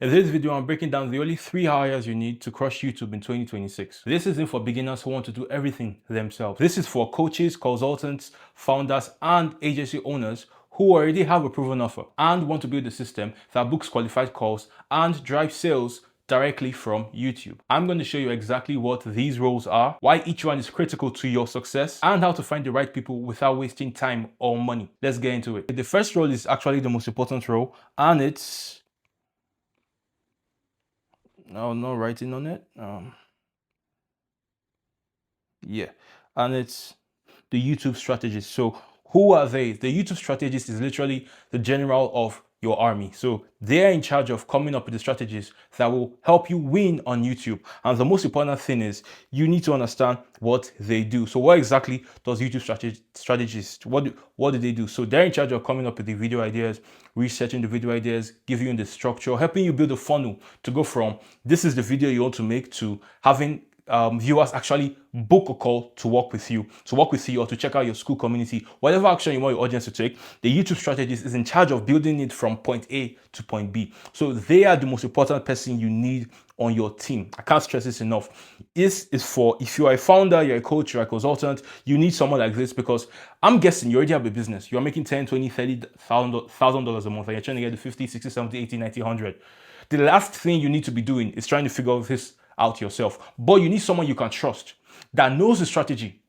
In this video, I'm breaking down the only 3 hires you need to crush YouTube in 2026. This isn't for beginners who want to do everything themselves. This is for coaches, consultants, founders, and agency owners who already have a proven offer and want to build a system that books qualified calls and drives sales directly from YouTube. I'm going to show you exactly what these roles are, why each one is critical to your success, and how to find the right people without wasting time or money. Let's get into it. The first role is actually the most important role, and it's no writing on it. Yeah, and it's the YouTube strategist. So who are they? The YouTube strategist is literally the general of your army. So they're in charge of coming up with the strategies that will help you win on YouTube. And the most important thing is you need to understand what they do. So what exactly does YouTube strategist, what do they do? So they're in charge of coming up with the video ideas, researching the video ideas, giving you the structure, helping you build a funnel to go from this is the video you want to make to having viewers actually book a call to work with you, or to check out your school community, whatever action you want your audience to take. The YouTube strategist is in charge of building it from point A to point B. So they are the most important person you need on your team. I can't stress this enough. This is for if you are a founder, you're a coach, you're a consultant, you need someone like this because I'm guessing you already have a business. You're making 10, 20, 30,000 dollars a month and you're trying to get to 50, 60, 70, 80, 90, 100. The last thing you need to be doing is trying to figure this out yourself. But you need someone you can trust that knows the strategy,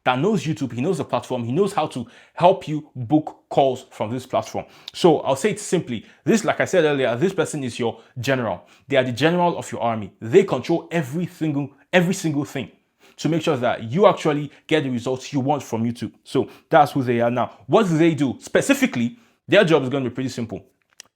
that knows YouTube, he knows the platform, he knows how to help you book calls from this platform. So I'll say it simply. This, like I said earlier, this person is your general. They are the general of your army. They control every single thing to make sure that you actually get the results you want from YouTube. So that's who they are now. What do they do? Specifically, their job is going to be pretty simple.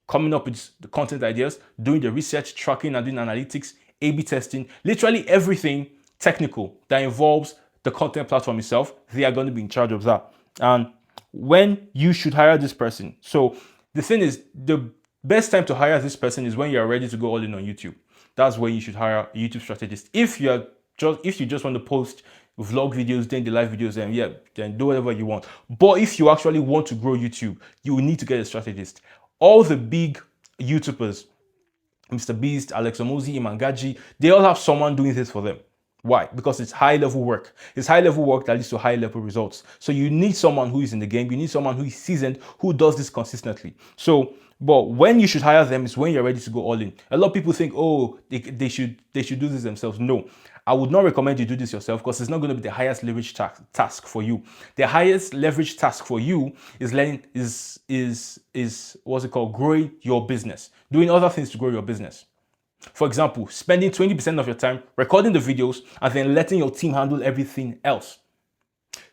Coming up with the content ideas, doing the research, tracking and doing analytics, A/B testing, literally everything technical that involves the content platform itself, they are going to be in charge of that. And when you should hire this person. So the thing is, the best time to hire this person is when you're ready to go all in on YouTube. That's when you should hire a YouTube strategist. If you just want to post vlog videos, then the live videos, then do whatever you want. But if you actually want to grow YouTube, you will need to get a strategist. All the big YouTubers, Mr. Beast, Alex Omozi, Imangaji, they all have someone doing this for them. Why? Because it's high-level work. It's high-level work that leads to high-level results. So you need someone who is in the game. You need someone who is seasoned, who does this consistently. So, but when you should hire them is when you're ready to go all in. A lot of people think, oh, they should do this themselves. No, I would not recommend you do this yourself because it's not going to be the highest leverage task for you. The highest leverage task for you is what's it called? Growing your business, doing other things to grow your business. For example, spending 20% of your time recording the videos and then letting your team handle everything else.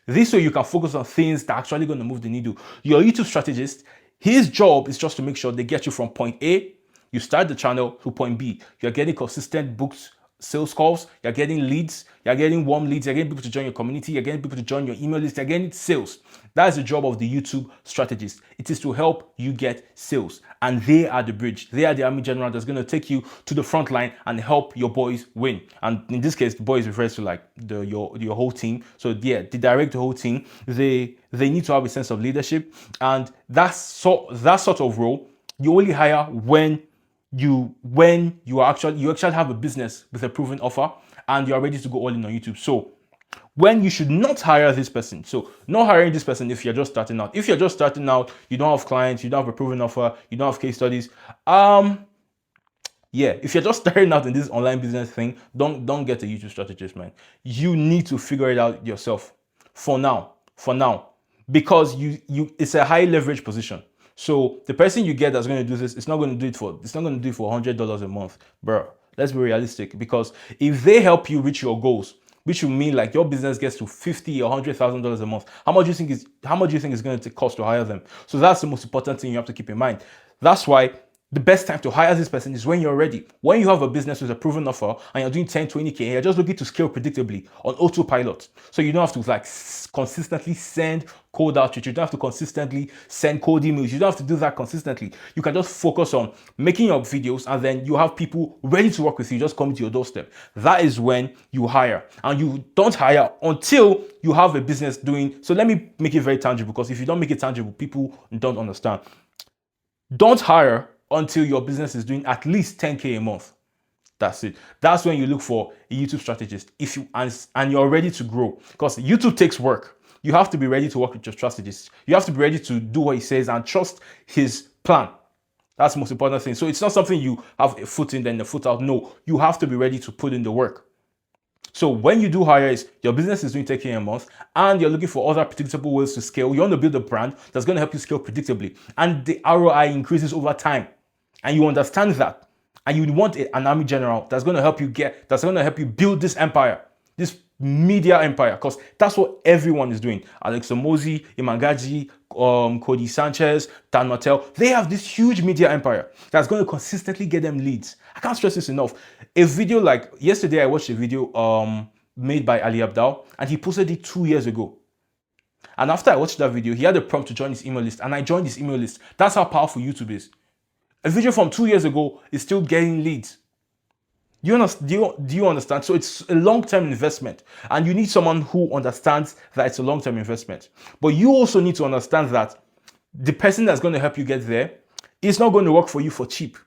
This way you can focus on things that are actually going to move the needle. Your YouTube strategist, his job is just to make sure they get you from point A, you start the channel, to point B. You're getting consistent booked sales calls, you're getting leads, you're getting warm leads, you're getting people to join your community, you're getting people to join your email list, you're getting sales. That is the job of the YouTube strategist. It is to help you get sales. And they are the bridge. They are the army general that's going to take you to the front line and help your boys win. And in this case, the boys refers to like your whole team. So yeah, they direct the whole team. They need to have a sense of leadership. And that sort of role, you only hire when you actually have a business with a proven offer and you're ready to go all in on YouTube. So when you should not hire this person. So not hiring this person if you're just starting out. If you're just starting out, you don't have clients, you don't have a proven offer, you don't have case studies. If you're just starting out in this online business thing, don't get a YouTube strategist, man. You need to figure it out yourself for now, because it's a high leverage position. So the person you get that's going to do this, it's not going to do it for $100 a month, bro. Let's be realistic, because if they help you reach your goals, which will mean like your business gets to $50,000 or $100,000 a month, how much do you think it's going to cost to hire them? So that's the most important thing you have to keep in mind. That's why the best time to hire this person is when you're ready. When you have a business with a proven offer and you're doing 10, 20K, and you're just looking to scale predictably on autopilot. So you don't have to like consistently send cold outreach. You don't have to consistently send cold emails. You don't have to do that consistently. You can just focus on making your videos and then you have people ready to work with you, just coming to your doorstep. That is when you hire. And you don't hire until you have a business doing. So let me make it very tangible, because if you don't make it tangible, people don't understand. Don't hire until your business is doing at least 10K a month. That's it. That's when you look for a YouTube strategist. If you and you're ready to grow, because YouTube takes work. You have to be ready to work with your strategist. You have to be ready to do what he says and trust his plan. That's the most important thing. So it's not something you have a foot in, then a foot out. No, you have to be ready to put in the work. So when you do hire, is your business is doing 10K a month and you're looking for other predictable ways to scale. You want to build a brand that's going to help you scale predictably, and the ROI increases over time. And you understand that. And you want an army general that's going to help you build this empire, this media empire, because that's what everyone is doing. Alex Omozi, Imangaji, Cody Sanchez, Dan Martel, they have this huge media empire that's going to consistently get them leads. I can't stress this enough. A video like yesterday, I watched a video made by Ali Abdal, and he posted it 2 years ago. And after I watched that video, he had a prompt to join his email list, and I joined his email list. That's how powerful YouTube is. A video from 2 years ago is still getting leads. Do you understand? So it's a long-term investment, and you need someone who understands that it's a long-term investment. But you also need to understand that the person that's going to help you get there is not going to work for you for cheap.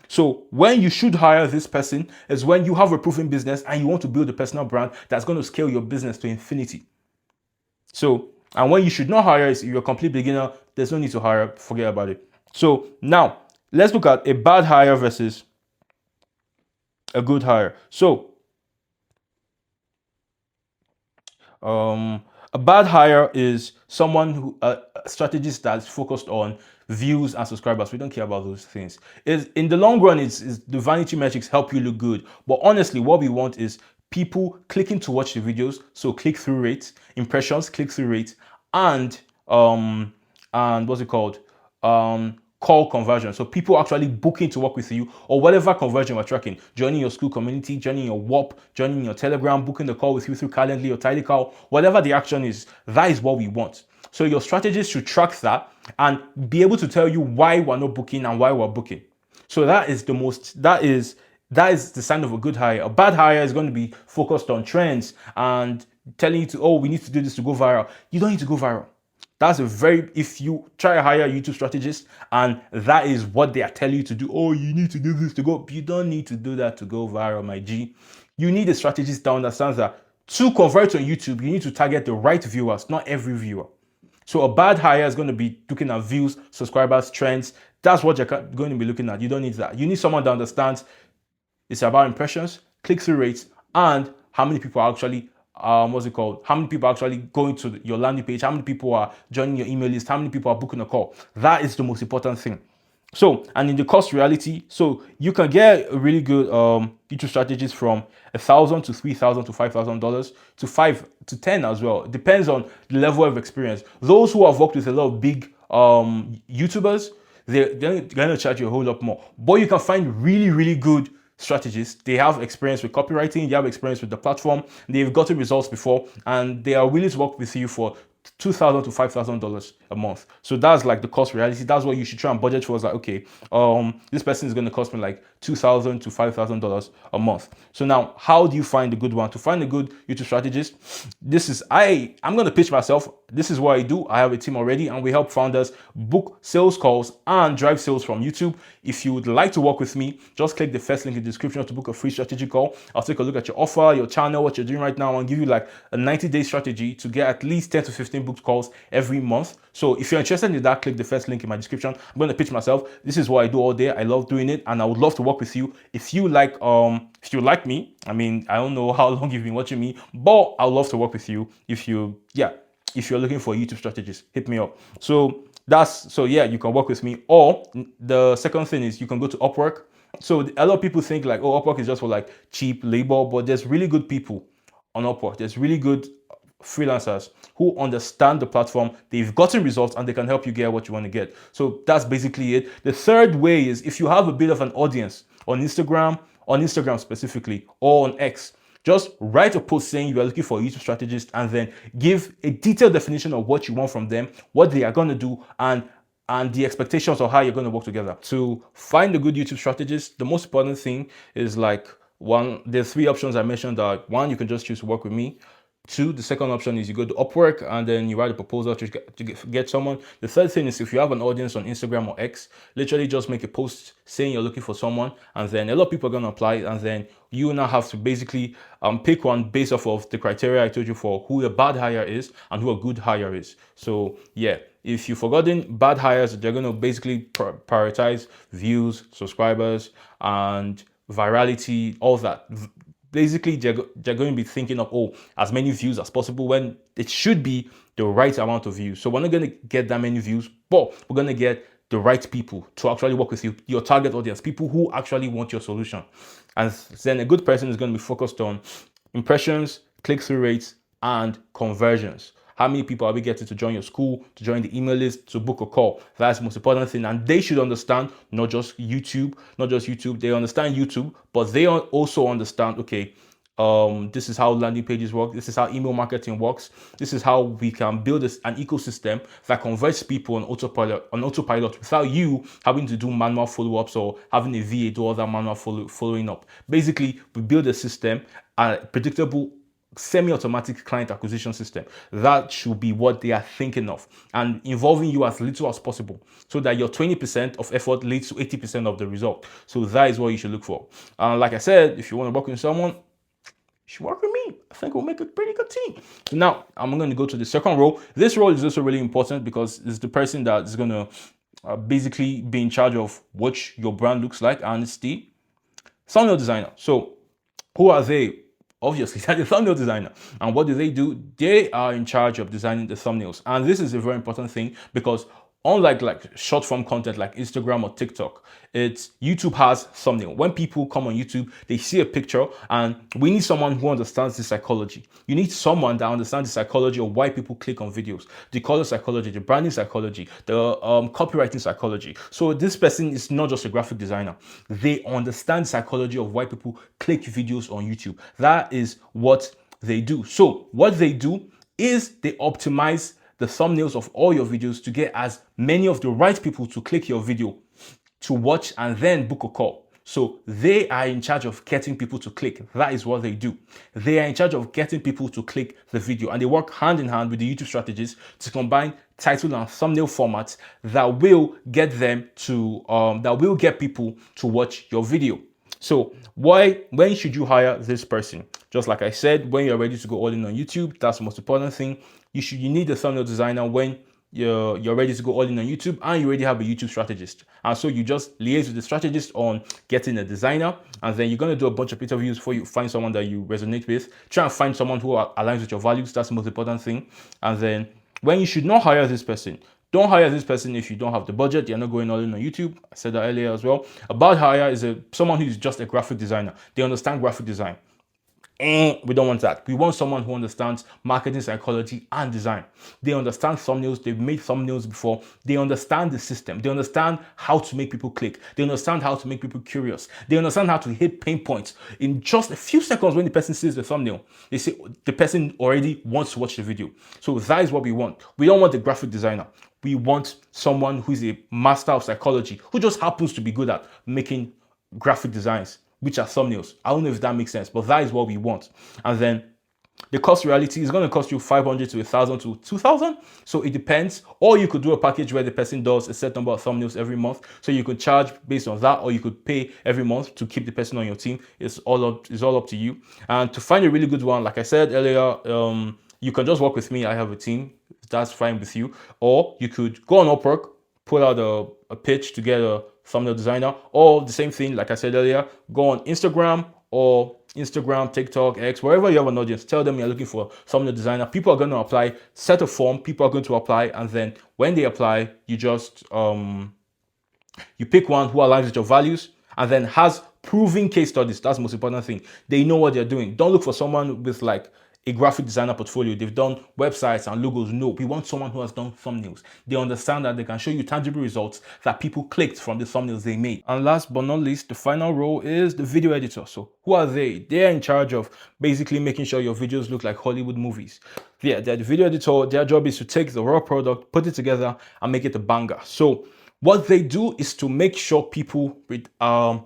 So when you should hire this person is when you have a proven business and you want to build a personal brand that's going to scale your business to infinity. So, and when you should not hire is if you're a complete beginner, there's no need to hire, forget about it. So now let's look at a bad hire versus a good hire. So a bad hire is someone who a strategist that's focused on views and subscribers. We don't care about those things. Is in the long run, is the vanity metrics help you look good. But honestly, what we want is people clicking to watch the videos. So click-through rates, impressions, click-through rates, and what's it called? Call conversion. So people actually booking to work with you, or whatever conversion we're tracking, joining your school community, joining your WAP, joining your Telegram, booking the call with you through Calendly or Tidycall, whatever the action is, that is what we want. So your strategist should track that and be able to tell you why we're not booking and why we're booking. So that is the sign of a good hire. A bad hire is going to be focused on trends and telling you we need to do this to go viral. You don't need to go viral. If you try to hire a YouTube strategist and that is what they are telling you to do, you need to do this to go, you don't need to do that to go viral, my G. You need a strategist that understands that to convert on YouTube, you need to target the right viewers, not every viewer. So a bad hire is going to be looking at views, subscribers, trends. That's what you're going to be looking at. You don't need that. You need someone that understands it's about impressions, click-through rates, and how many people are actually how many people are actually going to your landing page, how many people are joining your email list, how many people are booking a call. That is the most important thing. So, and in the cost reality, so you can get a really good YouTube strategist from $1,000 to $3,000 to $5,000 to $5 to $10 as well. It depends on the level of experience. Those who have worked with a lot of big YouTubers, they're going to charge you a whole lot more. But you can find really, really good strategists. They have experience with copywriting, they have experience with the platform, they've gotten results before, and they are willing to work with you for $2,000 to $5,000 a month. So that's like the cost reality. That's what you should try and budget for. Is like, okay, this person is going to cost me like $2,000 to $5,000 a month. So now, how do you find a good one? To find a good YouTube strategist, I'm going to pitch myself. This is what I do. I have a team already, and we help founders book sales calls and drive sales from YouTube. If you would like to work with me, just click the first link in the description to book a free strategy call. I'll take a look at your offer, your channel, what you're doing right now, and give you like a 90-day strategy to get at least 10 to 15 booked calls every month. So if you're interested in that, click the first link in my description. I'm going to pitch myself. This is what I do all day. I love doing it, and I would love to work with you. If you like me, I mean, I don't know how long you've been watching me, but I'd love to work with you. If you're looking for a YouTube strategist, hit me up. So you can work with me. Or the second thing is you can go to Upwork. So a lot of people think like, Upwork is just for like cheap labor, but there's really good people on Upwork. There's really good freelancers who understand the platform, they've gotten results, and they can help you get what you want to get. So that's basically it. The third way is if you have a bit of an audience on Instagram specifically, or on X, just write a post saying you are looking for a YouTube strategist, and then give a detailed definition of what you want from them, what they are going to do, and the expectations of how you're going to work together. To find a good YouTube strategist, the most important thing is like there's 3 options I mentioned. That one, you can just choose to work with me. Two, the second option is you go to Upwork and then you write a proposal to get someone. The third thing is if you have an audience on Instagram or X, literally just make a post saying you're looking for someone, and then a lot of people are going to apply, and then you now have to basically pick one based off of the criteria I told you for who a bad hire is and who a good hire is. So yeah, if you've forgotten, bad hires, they're going to basically prioritize views, subscribers, and virality, all that. Basically, they're going to be thinking of, oh, as many views as possible, when it should be the right amount of views. So we're not going to get that many views, but we're going to get the right people to actually work with you, your target audience, people who actually want your solution. And then a good person is going to be focused on impressions, click-through rates, and conversions. How many people are we getting to join your school, to join the email list, to book a call? That's the most important thing. And they should understand not just YouTube, They understand YouTube, but they also understand, okay, this is how landing pages work. This is how email marketing works. This is how we can build an ecosystem that converts people on autopilot without you having to do manual follow-ups or having a VA do all that manual following up. Basically, we build a system, a predictable semi-automatic client acquisition system. That should be what they are thinking of, and involving you as little as possible so that your 20% of effort leads to 80% of the result. So that is what you should look for. Like I said, if you want to work with someone, you should work with me. I think we'll make a pretty good team. So now I'm going to go to the second role. This role is also really important because it's the person that is going to basically be in charge of what your brand looks like, and it's the thumbnail designer. So who are they? Obviously, they're the thumbnail designer. And what do? They are in charge of designing the thumbnails. And this is a very important thing because unlike like short form content like Instagram or TikTok, YouTube has thumbnail. When people come on YouTube, they see a picture, and we need someone who understands the psychology. You need someone that understands the psychology of why people click on videos, the color psychology, the branding psychology, the copywriting psychology. So this person is not just a graphic designer. They understand the psychology of why people click videos on YouTube. That is what they do. So what they do is they optimize the thumbnails of all your videos to get as many of the right people to click your video, to watch, and then book a call. So they are in charge of getting people to click. That is what they do. They are in charge of getting people to click the video, and they work hand in hand with the YouTube strategists to combine title and thumbnail formats that will get them to get people to watch your video. So when should you hire this person? Just like I said, when you're ready to go all in on YouTube, that's the most important thing. You need a thumbnail designer when you're ready to go all in on YouTube and you already have a YouTube strategist. And so you just liaise with the strategist on getting a designer, and then you're going to do a bunch of interviews before you find someone that you resonate with. Try and find someone who aligns with your values. That's the most important thing. And then when you should not hire this person, don't hire this person if you don't have the budget. You're not going all in on YouTube. I said that earlier as well. A bad hire is someone who's just a graphic designer. They understand graphic design. We don't want that. We want someone who understands marketing psychology and design. They understand thumbnails. They've made thumbnails before. They understand the system. They understand how to make people click. They understand how to make people curious. They understand how to hit pain points in just a few seconds. When the person sees the thumbnail, they say the person already wants to watch the video. So that is what we want. We don't want the graphic designer. We want someone who's a master of psychology, who just happens to be good at making graphic designs, which are thumbnails. I don't know if that makes sense, but that is what we want. And then the cost reality is going to cost you 500 to 1,000 to 2,000. So it depends. Or you could do a package where the person does a set number of thumbnails every month. So you could charge based on that, or you could pay every month to keep the person on your team. It's all up to you. And to find a really good one, like I said earlier, you can just work with me. I have a team. That's fine with you. Or you could go on Upwork, put out a pitch to get a thumbnail designer, or the same thing, like I said earlier, go on Instagram, TikTok, X, wherever you have an audience, tell them you're looking for a thumbnail designer. People are going to apply, set a form, people are going to apply, and then when they apply, you just you pick one who aligns with your values and then has proven case studies. That's the most important thing. They know what they're doing. Don't look for someone with like a graphic designer portfolio. They've done websites and logos. No, we want someone who has done thumbnails. They understand that they can show you tangible results that people clicked from the thumbnails they made. And last but not least, the final role is the video editor. So who are they? They're in charge of basically making sure your videos look like Hollywood movies. Yeah, they're the video editor. Their job is to take the raw product, put it together, and make it a banger. So what they do is to make sure people are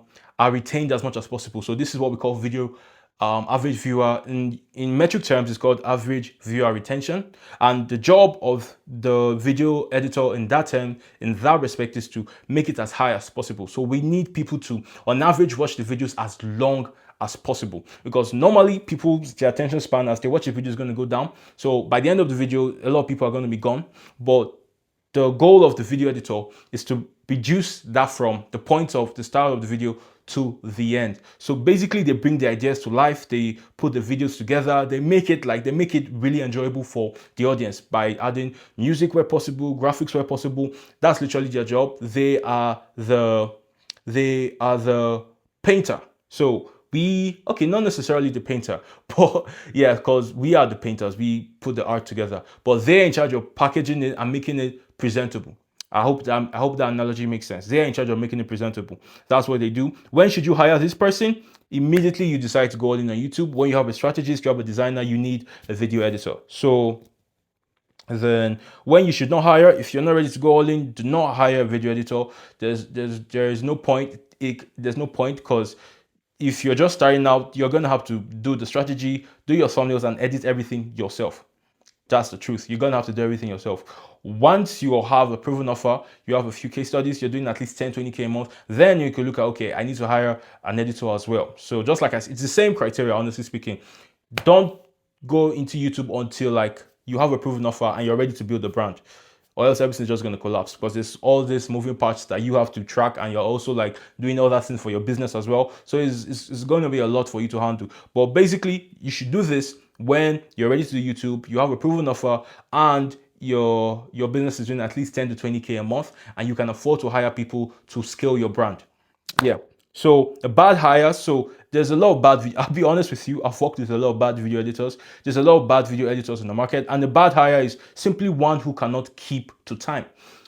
retained as much as possible. So this is what we call video average viewer. In metric terms, it's called average viewer retention. And the job of the video editor in that term, in that respect, is to make it as high as possible. So we need people to, on average, watch the videos as long as possible, because normally people's their attention span as they watch the video is going to go down. So by the end of the video, a lot of people are going to be gone. But the goal of the video editor is to reduce that from the point of the start of the video to the end. So basically they bring the ideas to life, they put the videos together, they make it really enjoyable for the audience by adding music where possible, graphics where possible. That's literally their job. They are the painter. So not necessarily the painter, but yeah, because we are the painters, we put the art together, but they're in charge of packaging it and making it presentable. I hope that analogy makes sense. They're in charge of making it presentable. That's what they do. When should you hire this person? Immediately you decide to go all in on YouTube. When you have a strategist, you have a designer, you need a video editor. So then when you should not hire, if you're not ready to go all in, do not hire a video editor. There is no point. There's no point, because if you're just starting out, you're going to have to do the strategy, do your thumbnails, and edit everything yourself. That's the truth. You're going to have to do everything yourself. Once you have a proven offer, you have a few case studies, you're doing at least 10, 20K a month, then you can look at, okay, I need to hire an editor as well. So just like I said, it's the same criteria, honestly speaking. Don't go into YouTube until like you have a proven offer and you're ready to build a brand, or else everything's just going to collapse, because there's all these moving parts that you have to track, and you're also like doing all that things for your business as well. So it's going to be a lot for you to handle. But basically, you should do this when you're ready to do YouTube, you have a proven offer, and your business is doing at least 10 to 20K a month, and you can afford to hire people to scale your brand. Yeah. So a bad hire. So there's a lot of bad. I'll be honest with you. I've worked with a lot of bad video editors. There's a lot of bad video editors in the market, and the bad hire is simply one who cannot keep to time.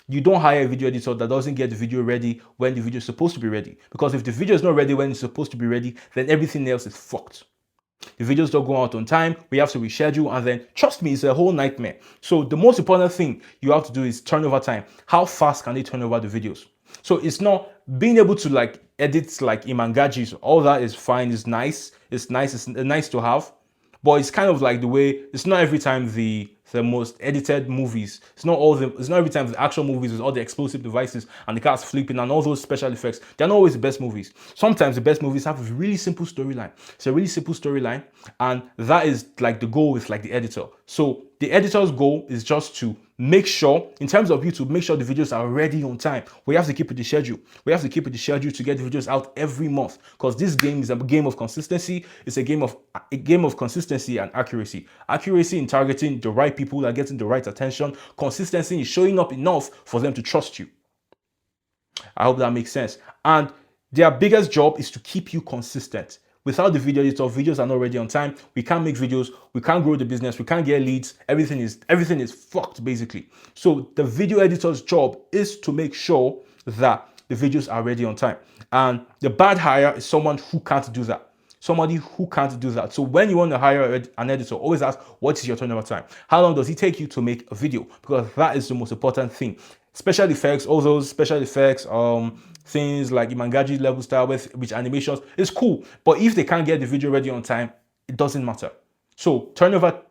You don't hire a video editor that doesn't get the video ready when the video is supposed to be ready. Because if the video is not ready when it's supposed to be ready, then everything else is fucked. The videos don't go out on time, we have to reschedule, and then trust me, it's a whole nightmare. So the most important thing you have to do is turnover time. How fast can they turn over the videos? So it's not being able to like edit like Imangajis. All that is fine, it's nice, it's nice to have. But it's kind of like the way, it's not every time the most edited movies, it's not every time the action movies with all the explosive devices and the cars flipping and all those special effects. They're not always the best movies. Sometimes the best movies have a really simple storyline. It's a really simple storyline, and that is like the goal with like the editor. So the editor's goal is just to make sure, in terms of YouTube, make sure the videos are ready on time. We have to keep it the schedule. We have to keep it the schedule to get the videos out every month, because this game is a game of consistency. It's a game of consistency and accuracy. Accuracy in targeting the right people that are getting the right attention. Consistency is showing up enough for them to trust you. I hope that makes sense. And their biggest job is to keep you consistent. Without the video editor, videos are not ready on time. We can't make videos. We can't grow the business. We can't get leads. Everything is fucked, basically. So the video editor's job is to make sure that the videos are ready on time. And the bad hire is someone who can't do that. Somebody who can't do that. So when you want to hire an editor, always ask, what is your turnover time? How long does it take you to make a video? Because that is the most important thing. Special effects, all those special effects, things like Imangaji level style with which animations is cool. But if they can't get the video ready on time, it doesn't matter. So turnover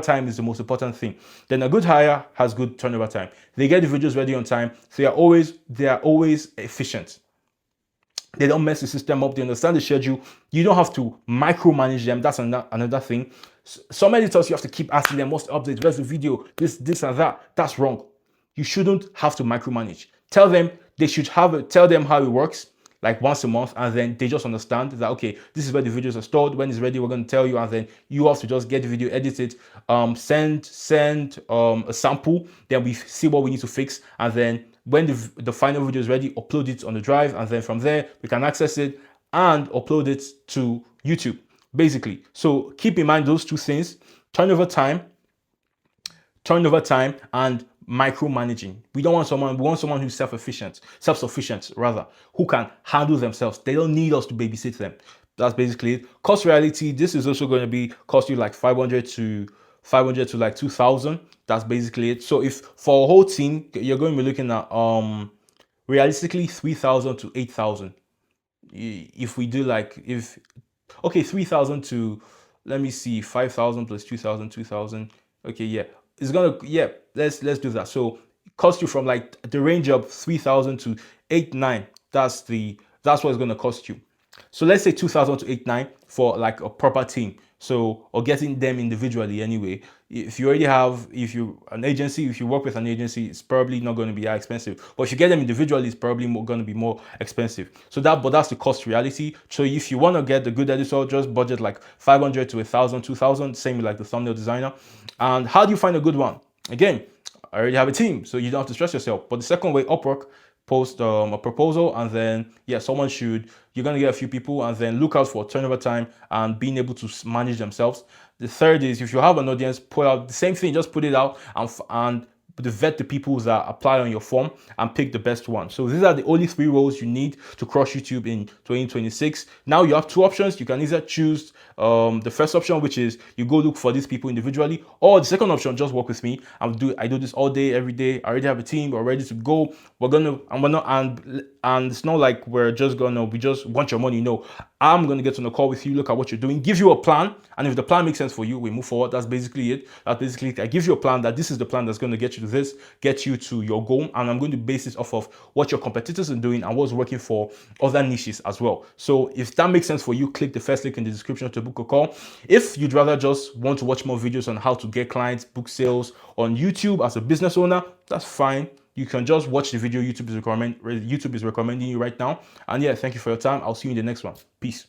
time is the most important thing. Then a good hire has good turnover time. They get the videos ready on time. They are always efficient. They don't mess the system up. They understand the schedule. You don't have to micromanage them. That's another thing. Some editors, you have to keep asking them, what's the update? Where's the video? This and that. That's wrong. You shouldn't have to micromanage. Tell them how it works, like once a month, and then they just understand that, okay, this is where the videos are stored. When it's ready, we're going to tell you, and then you have to just get the video edited, send a sample, then we see what we need to fix, and then when the final video is ready, upload it on the drive, and then from there we can access it and upload it to YouTube, basically. So keep in mind those two things: turnover time and micromanaging. We want someone who's self-sufficient rather, who can handle themselves. They don't need us to babysit them. That's basically it. Cost reality, this is also going to cost you like 500 to like 2,000. That's basically it. So if for a whole team, you're going to be looking at realistically 3,000 to 8,000. If we do like, if Okay, 3,000 to, let me see, 5,000 plus 2,000, 2,000. Okay, yeah, it's gonna, yeah, let's do that. So it cost you from like the range of 3,000 to 8,9. That's what it's gonna cost you. So let's say 2,000 to 8,9 for like a proper team. So, or getting them individually anyway. If you already have, if you an agency, if you work with an agency, it's probably not going to be that expensive. But if you get them individually, it's probably going to be more expensive. So but that's the cost reality. So if you want to get the good editor, just budget like 500 to 1,000, 2,000. Same with like the thumbnail designer. And how do you find a good one? Again, I already have a team, so you don't have to stress yourself. But the second way, Upwork, post a proposal, and then yeah, you're gonna get a few people, and then look out for turnover time and being able to manage themselves. The third is, if you have an audience, put out the same thing, just put it out and vet the people that apply on your form and pick the best one. So these are the only 3 roles you need to crush YouTube in 2026. Now you have 2 options. You can either choose the first option, which is you go look for these people individually, or the second option, just work with me. I do this all day, every day. I already have a team. We're ready to go. And it's not like we just want your money. No, I'm gonna get on a call with you, look at what you're doing, give you a plan, and if the plan makes sense for you, we move forward. That's basically it. I give you a plan that this is the plan that's going to get you to this, get you to your goal, and I'm going to base this off of what your competitors are doing and what's working for other niches as well. So if that makes sense for you, click the first link in the description to book a call. If you'd rather just want to watch more videos on how to get clients, book sales on YouTube as a business owner, that's fine. You can just watch the video YouTube is recommending you right now. And yeah, thank you for your time. I'll see you in the next one. Peace.